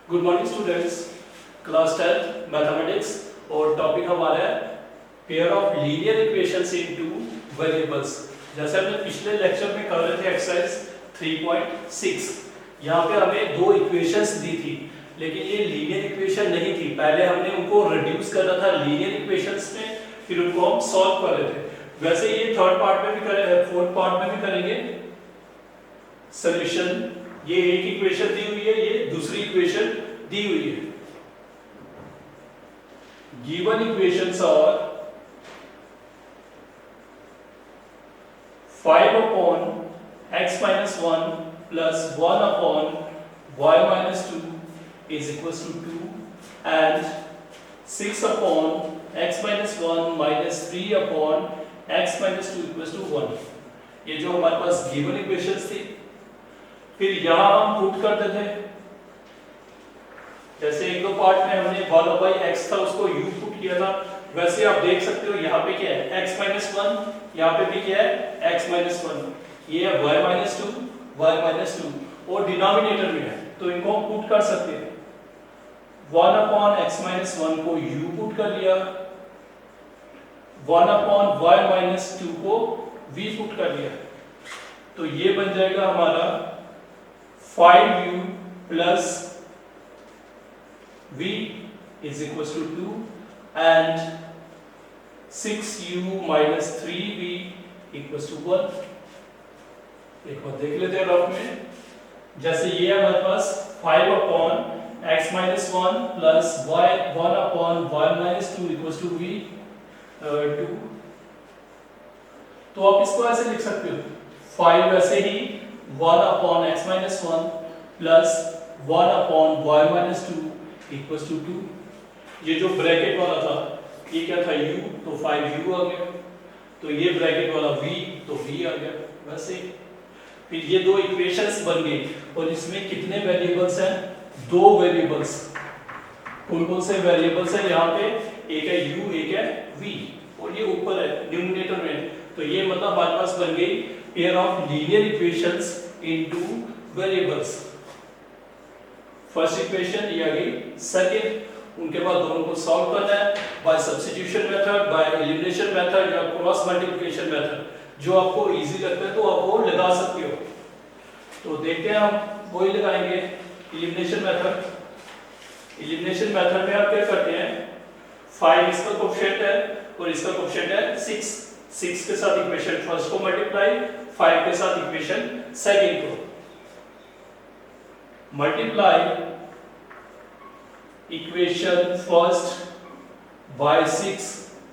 Good morning students, class 10 mathematics और topic हमारा है pair of linear equations into variables. जैसे हमने पिछले लेक्चर में कर रहे थे एक्सरसाइज 3.6। यहाँ पे हमें दो इक्वेशंस दी थी, लेकिन ये लीनियर इक्वेशन नहीं थी। पहले हमने उनको रिड्यूस करना था लीनियर इक्वेशंस में, फिर उनको हम सॉल्व कर रहे थे। वैसे ये थर्ड पार्ट में भी करेंगे, फोर्थ पार्ट में भी करेंगे सॉल्यूशन। ये एक इक्वेशन दी हुई है, ये दूसरी इक्वेशन दी हुई है। Given equations are 5 upon x minus 1 plus 1 upon y minus 2 is equals to 2 and 6 upon x minus 1 minus 3 upon x minus 2 equals to 1। ये जो हमारे पास गिवन इक्वेशंस थी, फिर यहां हम पुट करते थे। जैसे एक दो पार्ट में हमने 1/x था, उसको u पुट किया था, वैसे आप देख सकते हो यहाँ पे क्या है x minus 1, यहाँ पे भी क्या है x minus 1, ये है y minus 2 और डिनोमिनेटर में है, तो इनको हम पुट कर सकते हैं। 1 upon x minus 1 को u पुट कर लिया, 1 upon y minus 2 को v पुट कर लिया, तो ये बन जाएगा हमारा 5u plus v is equals to 2 and 6u minus 3v equals to 1। एक बार देख लेते हैं रफ में। जैसे ये है हमारे पास 5 upon x minus 1 plus y 1 upon y minus 2 equals to v 2। तो आप इसको ऐसे लिख सकते हो 5 वैसे ही 1 upon x minus 1 plus 1 upon y minus 2 equals to 2। ये जो ब्रैकेट वाला था ये क्या था u, तो 5u आ गया, तो ये ब्रैकेट वाला v, तो v आ गया। वैसे फिर ये दो इक्वेशंस बन गई और इसमें कितने वेरिएबल्स हैं? दो वेरिएबल्स। कौन कौन से वेरिएबल्स हैं यहाँ पे? एक है u, एक है v और ये ऊपर है डिनोमिनेटर में। तो ये मतलब हमारे पास बन गई pair of linear equations into variables. First equation ये आ गई, सेकंड उनके बाद दोनों को सॉल्व करना है by substitution method, by elimination method या क्रॉस मल्टीप्लिकेशन मेथड। जो आपको इजी लगता है तो आप वो लगा सकते हो। तो देखते हैं, हम वही लगाएंगे एलिमिनेशन मेथड। एलिमिनेशन मेथड में आप क्या करते हैं, 5 इसका कोएफिशिएंट है और इसका कोएफिशिएंट है 6 के साथ इक्वेशन फर्स्ट को मल्टीप्लाई, 5 के साथ इक्वेशन सेकंड को multiply. Equation first by 6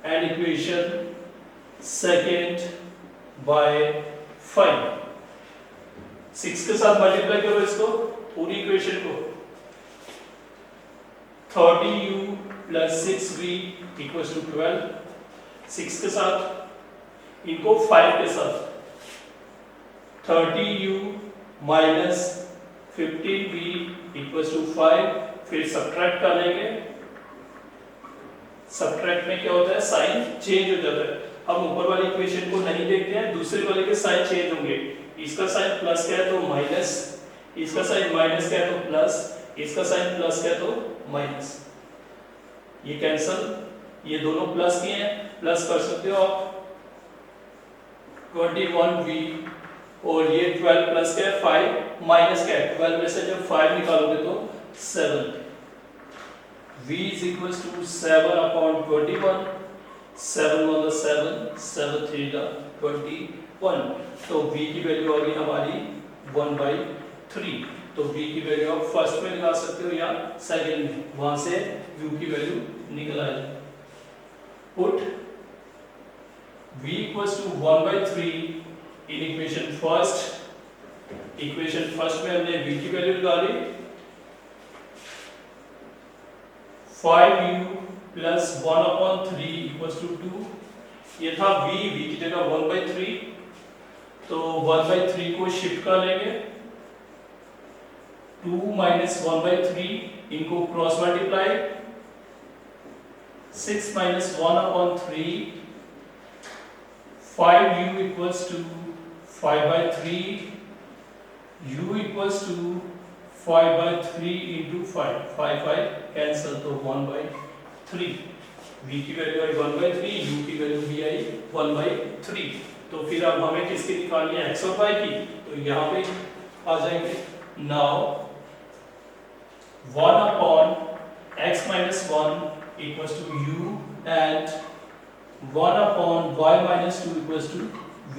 and equation second by 5। 6 के साथ मल्टीप्लाई करो इसको, पूरी इक्वेशन को। 30u plus 6v equals to 12। 6 के साथ, इनको 5 के साथ 30u minus 15v equals to 5। फिर सब्ट्रैक्ट कर लेंगे, सब्ट्रैक्ट में क्या होता है, साइन चेंज हो जाता है। हम ऊपर वाली इक्वेशन को नहीं देखते हैं, दूसरे वाले के साइन चेंज होंगे। इसका साइन प्लस क्या है तो माइनस, इसका साइन माइनस क्या है तो प्लस, इसका साइन प्लस क्या है तो माइनस। ये कैंसल, ये दोनों प्लस किए हैं, प्लस कर सकते हो आप 21v और ये 12 प्लस क्या है 5 माइनस क्या है 12 में से जब 5 निकालोगे तो 7। v is equals to 7 upon 21। 7 1 7, 7 3 21। तो v की वैल्यू आ गई हमारी 1/3। तो v की वैल्यू आप फर्स्ट में निकाल सकते हो या सेकंड में, वहां से u की वैल्यू निकल आएगी। Put v equals to 1/3 in equation first. Equation first में हमने v की वैल्यू निकाली, 5u plus 1 upon 3 equals to 2। ये था v की जगह 1/3, तो 1/3 को शिफ्ट कर लेंगे। 2 minus 1/3 इनको cross multiply, 6 minus 1 upon 3, 5u equals to 5/3, u equals to 5/3 into 5, 5 cancel, तो 1/3। v की वैल्यू आई 1/3, u की वैल्यू भी आई 1/3। तो फिर अब हमें किसकी निकालनी है, x और y की, तो यहाँ पे आ जाएंगे। Now 1 upon x minus 1 equals to u and 1 upon y minus 2 equals to v।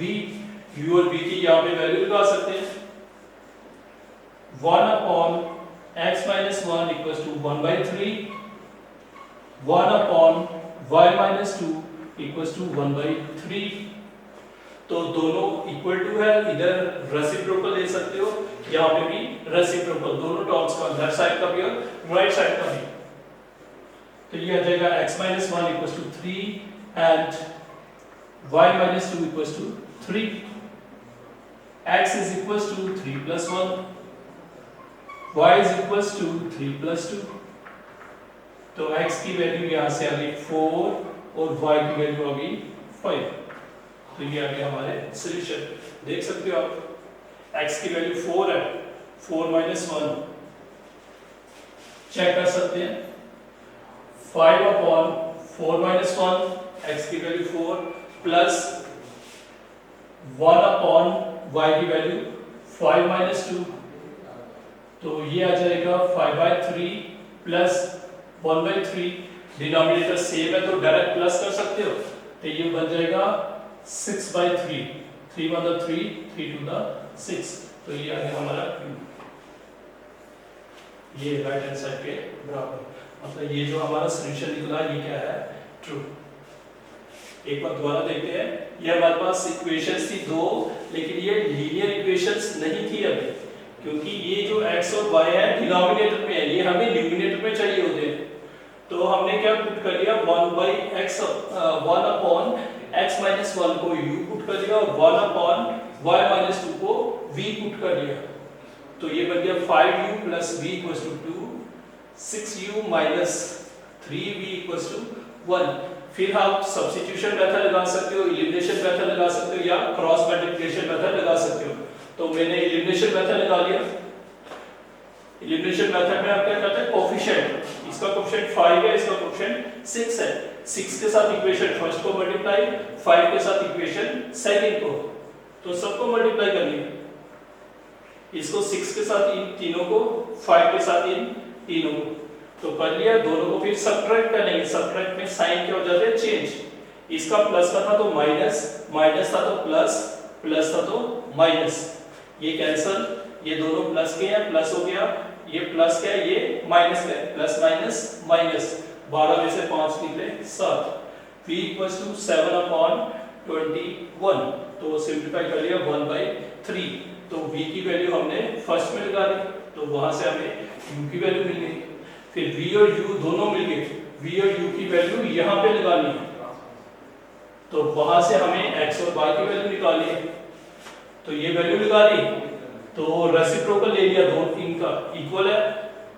u और v की यहाँ पे वैल्यू लगा सकते हैं। 1 upon x minus 1 equals to 1/3, 1 upon y minus 2 equals to 1/3। तो दोनों इक्वल टू है, इधर रेसिप्रोकल ले सकते हो, यहाँ पे भी रेसिप्रोकल, दोनों टर्म्स का, लेफ्ट साइड का भी और राइट साइड का भी। तो ये आ जाएगा x minus 1 equals to 3 and y minus 2 equals to 3। x is equals to 3 plus 1, y is equals to 3 plus 2। तो x की वैल्यू यहाँ से आ गई 4 और y की वैल्यू आ गई 5। तो ये आ गया हमारे सॉल्यूशन। देख सकते हो आप, x की वैल्यू 4 है, 4 minus 1 चेक कर सकते हैं। 5 upon 4 minus 1, x की वैल्यू 4 प्लस 1 upon y की वैल्यू 5 minus 2, तो ये आ जाएगा 5/3 प्लस 1/3। डिनोमिनेटर सेम है तो डायरेक्ट प्लस कर सकते हो, तो ये बन जाएगा 6/3, 3 मतलब 3, 3 to the 6। तो ये आ गया हमारा q, ये राइट हैंड साइड के बराबर। मतलब ये जो हमारा सॉल्यूशन निकला ये क्या है, ट्रू। एक बार दोबारा देखते हैं, ये हमारे पास इक्वेशंस थी दो, लेकिन ये लीनियर इक्वेशंस नहीं थी अभी, क्योंकि ये जो x और y है डिनोमिनेटर में है, ये हमें न्यूमिनेटर में चाहिए होते हैं। तो हमने क्या पुट कर दिया, 1 upon x minus 1 को u पुट कर दिया और 1 upon y minus 2 को v पुट कर दिया। तो ये बन गया 5u plus v equals to 2, 6u minus 3v equals to 1। फिर आप सब्स्टिट्यूशन मेथड लगा सकते हो, एलिमिनेशन मेथड लगा सकते हो, या क्रॉस मल्टीप्लिकेशन मेथड लगा सकते हो। तो मैंने एलिमिनेशन मेथड लगा लिया। एलिमिनेशन मेथड में आप क्या करते हैं, कोफिशिएंट, इसका कोफिशिएंट 5 है, इसका कोफिशिएंट 6 है, 6 के साथ इक्वेशन फर्स्ट को मल्टीप्लाई, 5 के साथ इक्वेशन सेकंड को, तो सबको मल्टीप्लाई करनी है। इसको 6 के साथ इन तीनों को, 5 के साथ इन तीनों को, तो कर लिया। दोनों को फिर सब्ट्रैक्ट करेंगे, सब्ट्रैक्ट में साइन क्या हो जाता है, चेंज। इसका प्लस का था तो माइनस, माइनस था तो प्लस, प्लस था तो माइनस, ये कैंसल, ये दोनों प्लस के हैं, प्लस हो गया, ये प्लस क्या है, ये माइनस है, प्लस माइनस माइनस, 12 में से 5 निकले 7। v equals to 7 upon 21, तो सिंपलीफाई कर लिया 1/3। तो v की वैल्यू हमने फर्स्ट में लगा दी, तो वहां से हमें u की वैल्यू मिल गई। फिर v और u दोनों मिल गए, v और u की वैल्यू यहाँ पे लगानी है, तो वहां से हमें x और y की वैल्यू निकालनी है। तो ये वैल्यू लगा दी, तो रेसिप्रोकल ले लिया, दोनों इनका इक्वल है,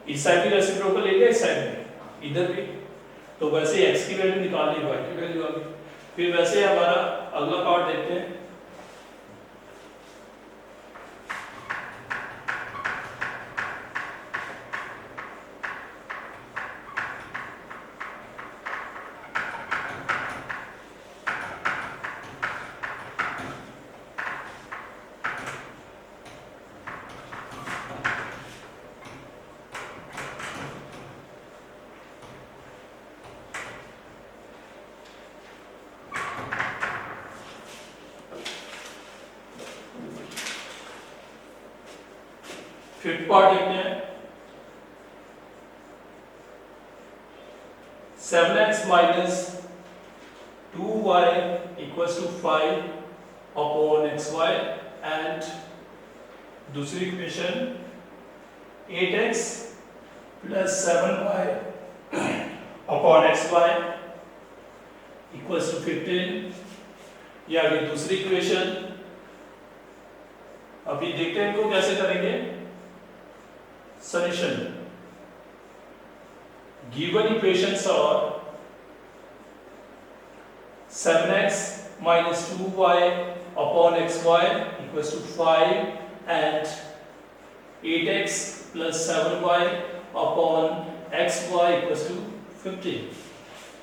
इस साइड भी रेसिप्रोकल ले लिया, इस साइड भी, इधर भी। तो वैसे x की वैल्यू निकाल ली, y की वैल्यू आ गई। फिर वैसे हमारा अगला पार्ट देखते हैं। फिफ्थ पार्ट देखते हैं। 7x minus 2y equals to 5 upon xy, and दूसरी equation 8x plus 7y upon xy equals to 15। ये आ गई दूसरी इक्वेशन। अभी देखते हैं इनको कैसे करेंगे solution. Given equations are 7x minus 2y upon xy equals to 5 and 8x plus 7y upon xy equals to 15।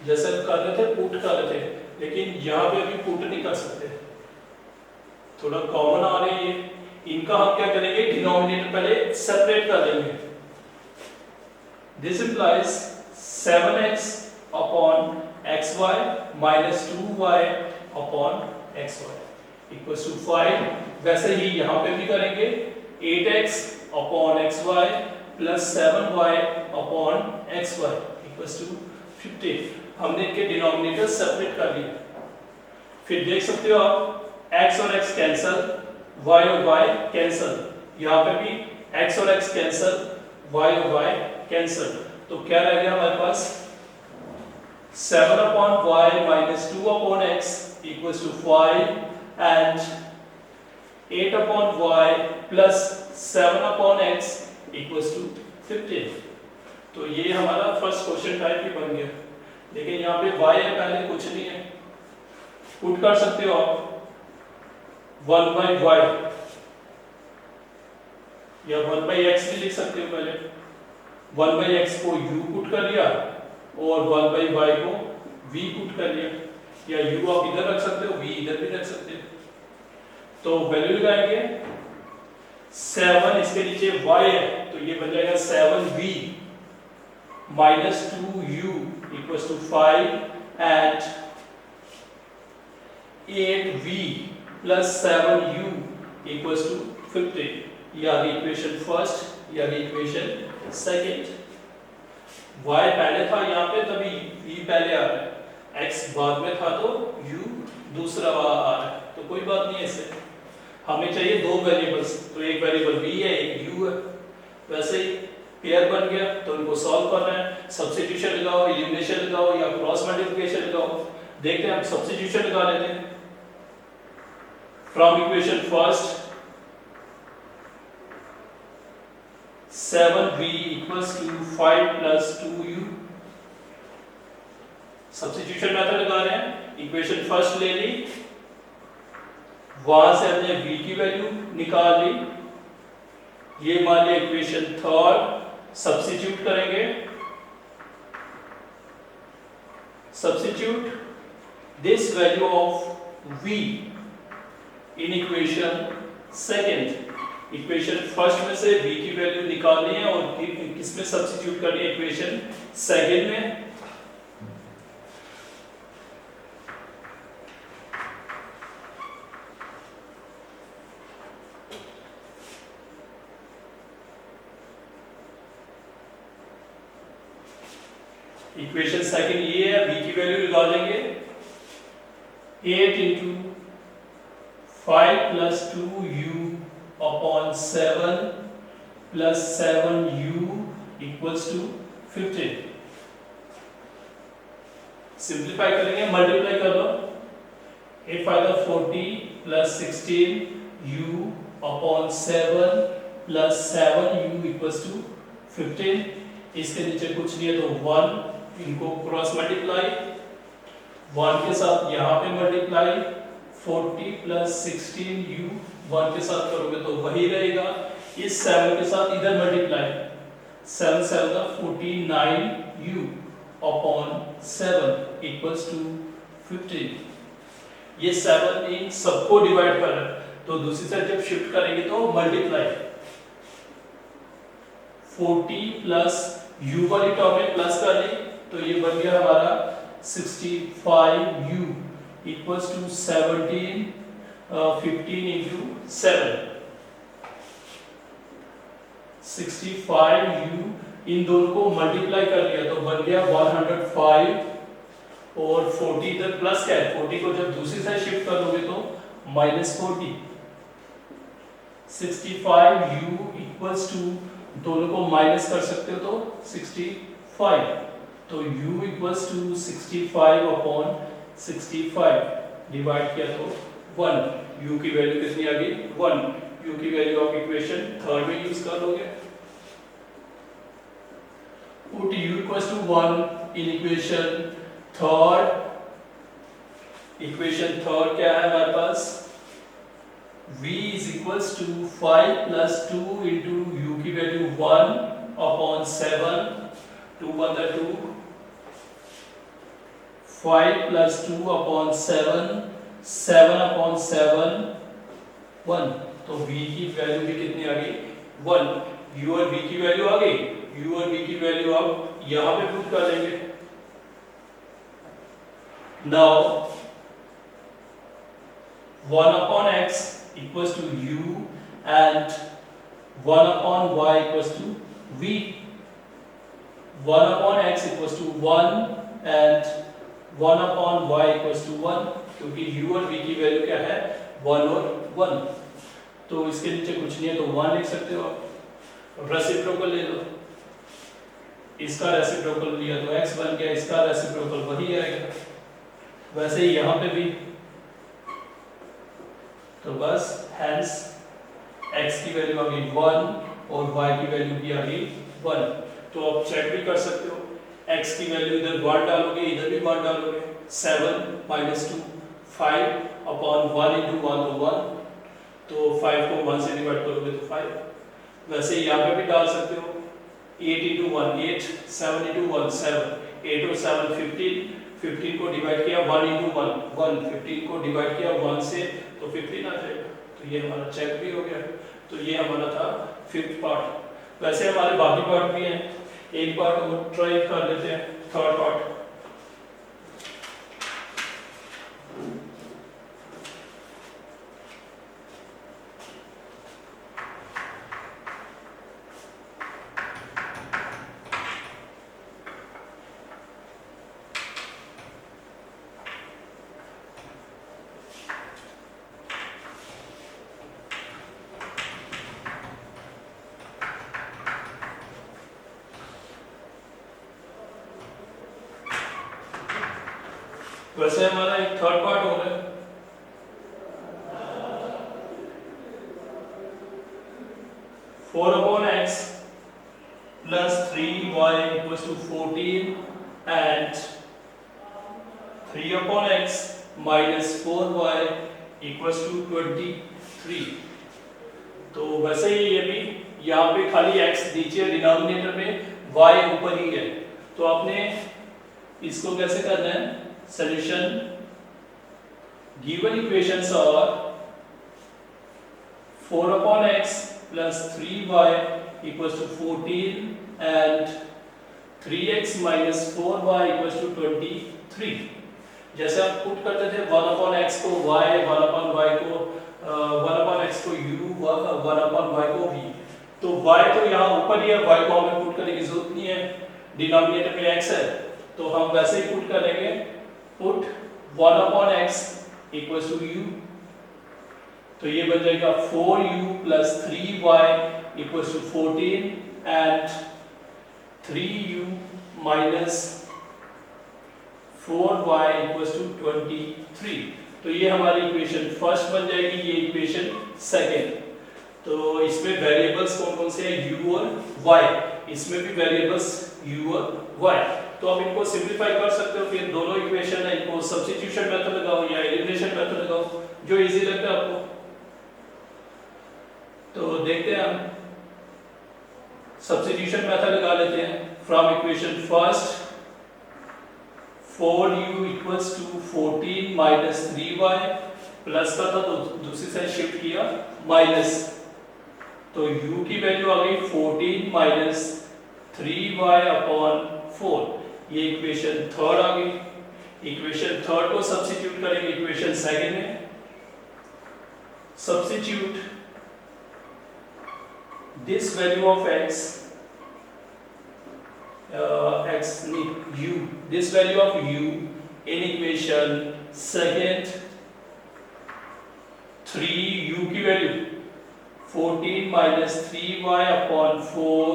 जैसे हम कर रहे थे पुट कर रहे थे, लेकिन यहाँ पे अभी पुट नहीं कर सकते, थोड़ा कॉमन आ रही है। इनका हम क्या करेंगे, डिनोमिनेटर पहले सेपरेट कर लेंगे। This implies 7x upon xy minus 2y upon xy equals to 5। वैसे ही यहाँ पे भी करेंगे, 8x upon xy plus 7y upon xy equals to 15। हमने इनके डिनोमिनेटर सेपरेट कर लिए। फिर देख सकते हो आप, x और x कैंसल, y और y कैंसल, यहाँ पे भी x और x कैंसल, y और y कैंसल। तो क्या रह गया हमारे पास, 7 upon y minus 2 upon x equals to 5 and 8 upon y plus 7 upon x equals to 15। तो ये हमारा फर्स्ट क्वेश्चन टाइप ही बन गया। लेकिन यहाँ पे y है, पहले कुछ नहीं है, पुट कर सकते हो आप 1 बाई y या 1 बाई x भी लिख सकते हो। पहले 1 बाई x को u पुट कर लिया और 1 बाई y को v पुट कर लिया, या u आप इधर रख सकते हो, v इधर भी रख सकते हो। तो वैल्यू लगाएंगे 7, इसके नीचे y है तो ये बन जाएगा 7v minus 2u equals to 5 and 8v plus 7u equals to 15। या इक्वेशन फर्स्ट या इक्वेशन सेकंड। y पहले था यहाँ पे तभी v पहले आ रहा है, x बाद में था तो u दूसरा आ रहा है, तो कोई बात नहीं है इससे। हमें चाहिए दो वेरिएबल्स, तो एक वेरिएबल v है, एक u है। वैसे ही पेयर बन गया तो इनको सॉल्व करना है, सब्स्टिट्यूशन लगाओ, एलिमिनेशन लगाओ या क्रॉस मल्टीप्लिकेशन लगाओ। देखते हैं, हम सब्स्टिट्यूशन लगा लेते हैं। From equation first 7v equals to 5 plus 2u। Substitution method लगा रहे हैं, इक्वेशन फर्स्ट ले ली, वहां से हमने v की वैल्यू निकाल ली, ये मान लिया इक्वेशन थर्ड। सब्स्टिट्यूट करेंगे, substitute this value of v in equation second. Equation first में से v की वैल्यू निकालनी है और किसमें सब्स्टिट्यूट करनी है, इक्वेशन सेकंड में। इक्वेशन सेकंड ये है, v की वैल्यू लगा देंगे 8 into 5 plus 2u upon 7 plus 7u equals to 15। Simplify करेंगे, मल्टीप्लाई कर लो, 8 five 40 plus 16u upon 7 plus 7u equals to 15। इसके नीचे कुछ नहीं है तो 1, इनको क्रॉस मल्टीप्लाई, 1 के साथ यहाँ पे मल्टीप्लाई, 40 प्लस 16u 1 के साथ करोगे तो वही रहेगा। इस 7 के साथ इधर मल्टीप्लाई, 7 7 का 49u अपॉन 7 इक्वल्स टू 15। ये 7 इन सबको डिवाइड कर रहा है, तो दूसरी साइड जब शिफ्ट करेंगे तो मल्टीप्लाई, 40 प्लस u वाली टर्म में प्लस कर ली तो ये बन गया हमारा 65u equals to 15 into 7। 65u इन दोनों को मल्टीप्लाई कर लिया तो बन गया 105 और 40 इधर प्लस क्या है, 40 को जब दूसरी साइड शिफ्ट करोगे तो माइनस 40। 65u इक्वल्स टू, दोनों को माइनस कर सकते हो तो 65, तो u equals to 65 upon 65 divide किया तो 1। u की वैल्यू कितनी आ गई, 1। u की वैल्यू आप इक्वेशन थर्ड में यूज कर लोगे। Put u equals to 1 in equation third. Equation third क्या है हमारे पास, v is equals to 5 plus 2 into u की value 1 upon 7, 2 1 2, 5 plus 2 upon 7, 7 upon 7, 1। तो v की वैल्यू भी कितनी आ गई? 1। u और v की वैल्यू आ गई। u और v की वैल्यू अब यहाँ पे पुट कर देंगे। Now 1 upon x equals to u and 1 upon y equals to v। 1 upon x equals to 1 and 1 upon y equals to 1, क्योंकि u और v की वैल्यू क्या है? 1 और 1। तो इसके नीचे कुछ नहीं है तो 1 लिख सकते हो आप। रेसिप्रोकल ले लो, इसका रेसिप्रोकल लिया तो x बन गया, इसका रेसिप्रोकल वही आएगा। वैसे ही यहाँ पे भी तो बस हेंस x की वैल्यू आ गई 1 और y की वैल्यू भी आ गई 1। तो आप चेक भी कर सकते हो, x की वैल्यू इधर 1 डालोगे, इधर भी 1 डालोगे, 7 minus 2, 5 upon 1 into 1 तो 1, तो 5 को 1 से डिवाइड करोगे तो 5। वैसे यहाँ पे भी डाल सकते हो, 8 into 1 8, 7 into 1 7, 8 और 7 15, 15 को डिवाइड किया 1 into 1 1, 15 को डिवाइड किया 1 से तो 15 आ जाएगा। तो ये हमारा चेक भी हो गया। तो ये हमारा था 5th पार्ट। वैसे हमारे बाकी पार्ट भी हैं, एक पार्ट और ट्राई कर लेते हैं, 3rd पार्ट। वैसे हमारा एक 3rd पार्ट हो रहा है। 4 upon x plus 3y equals to 14 and 3 upon x minus 4y equals to 23। तो वैसे ही ये भी यहाँ पे खाली x नीचे डिनोमिनेटर में, y ऊपर ही है। तो आपने इसको कैसे करना है? Solution given equations are 4 upon x plus 3y equals to 14 and 3x minus 4y equals to 23। जैसे आप पुट करते थे 1 upon x को y, 1 upon y को 1 upon x को u, 1 upon y को v। तो y तो यहाँ ऊपर ही है, y को हमें पुट करने की जरूरत नहीं है, डिनोमिनेटर में x है। तो हम वैसे ही पुट करेंगे, put 1 upon x equals to u। तो ये बन जाएगा 4u plus 3y equals to 14 and 3u minus 4y equals to 23। तो ये हमारी इक्वेशन फर्स्ट बन जाएगी, ये इक्वेशन सेकेंड। तो इसमें वेरिएबल्स कौन कौन से हैं? u और y। इसमें भी वेरिएबल्स u और y। तो आप इनको सिंपलीफाई कर सकते हो, फिर दोनों इक्वेशन है, इनको सब्स्टिट्यूशन मेथड लगाओ या एलिमिनेशन मेथड लगाओ, जो इजी लगता है आपको। तो देखते हैं हम, सब्स्टिट्यूशन मेथड लगा लेते हैं। From equation first 4u equals to 14 minus 3y, plus का था तो दूसरी साइड शिफ्ट किया माइनस, तो u की वैल्यू आ गई 14 माइनस 3y अपॉन 4। ये इक्वेशन थर्ड आ गई। इक्वेशन थर्ड को सब्स्टिट्यूट करेंगे इक्वेशन सेकंड में। Substitute this value of x, this value of u in equation second, 3u की value 14 minus 3y upon 4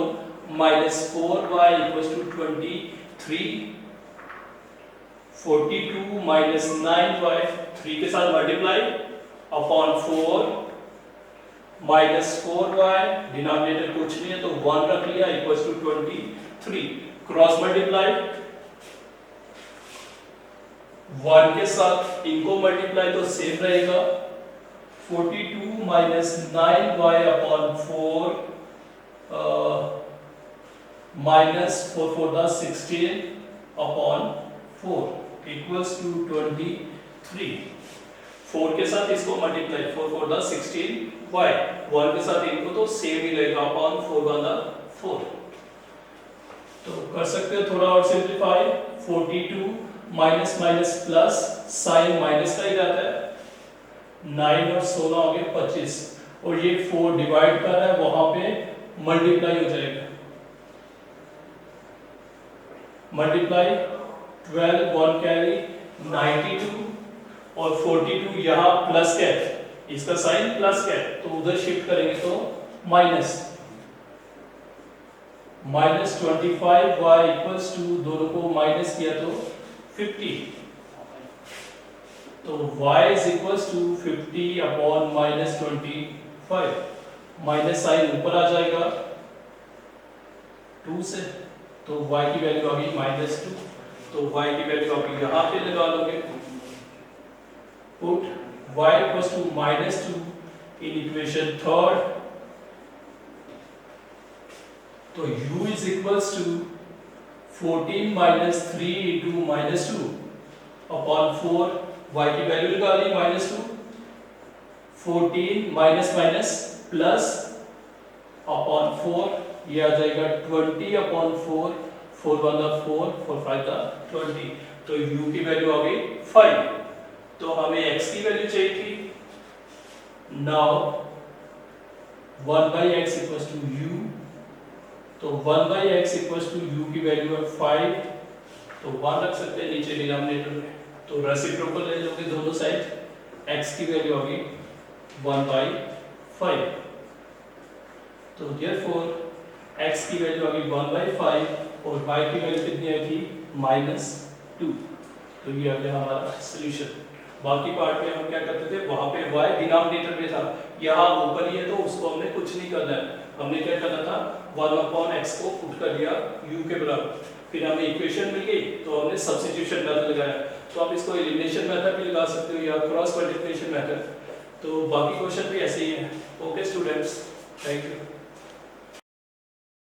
minus 4y equals to 23, 42 minus 9y 3 के साथ multiply upon 4 minus 4y, denominator कुछ नहीं है तो 1 रख लिया, इक्वल्स टू 23। क्रॉस मल्टीप्लाई 1 के साथ इनको मल्टीप्लाई तो सेम रहेगा, 42 minus 9y upon 4 minus 4 for the 16 upon 4 equals to 23. 4 के साथ इसको मल्टीप्लाई 4 for the 16 y 1 के साथ इनको तो सेम ही रहेगा अपॉन 4 वाला 4. तो कर सकते हो थोड़ा और simplify. 42 minus minus plus sign minus का ही रहता है. 9 और 16 हो गए 25 और ये 4 डिवाइड कर रहा है वहां पे मल्टीप्लाई हो जाएगा. मल्टीप्लाई 12 1 कैरी 92 और 42 यहाँ प्लस क्या है इसका साइन प्लस क्या है तो उधर शिफ्ट करेंगे तो minus. Minus 25 y equals to दोनों को माइनस किया तो 50. तो y इज इक्वल्स टू 50 अपॉन माइनस 25. माइनस साइन ऊपर आ जाएगा 2 से तो y की वैल्यू आ गई माइनस 2. तो y की वैल्यू आप यहाँ पे लगा लोगे. Put y equals to minus 2 in equation third. तो u is equals to 14 minus 3 into minus 2 upon 4 y की वैल्यू लगा ली minus 2. 14 minus minus plus upon 4 ये आ जाएगा 20 upon 4 4 1 the 4 4 5 the 20. तो u की वैल्यू आ गई 5. तो हमें x की वैल्यू चाहिए थी. Now 1 by x equals to u. तो 1 by x equals to u की वैल्यू है 5. तो 1 रख सकते हैं नीचे डिनोमिनेटर में. तो रेसिप्रोकल ले लोगे दोनों साइड. x की वैल्यू आ गई 1 by 5. तो therefore x की वैल्यू आ गई 1 by 5 और y की वैल्यू कितनी आई थी -2. तो ये आ गया हमारा सॉल्यूशन. बाकी पार्ट में हम क्या करते थे वहां पे y डिनोमिनेटर में था. यहाँ ऊपर ही है तो उसको हमने कुछ नहीं करना है. हमने क्या करना था 1 upon x को पुट कर दिया u के बराबर. फिर हमें इक्वेशन मिल गई तो हमने सब्स्टिट्यूशन मेथड लगाया. तो आप इसको एलिमिनेशन मेथड भी लगा सकते हो या क्रॉस मल्टीप्लिकेशन मेथड. तो बाकी क्वेश्चन भी ऐसे ही है. Okay students, thank you.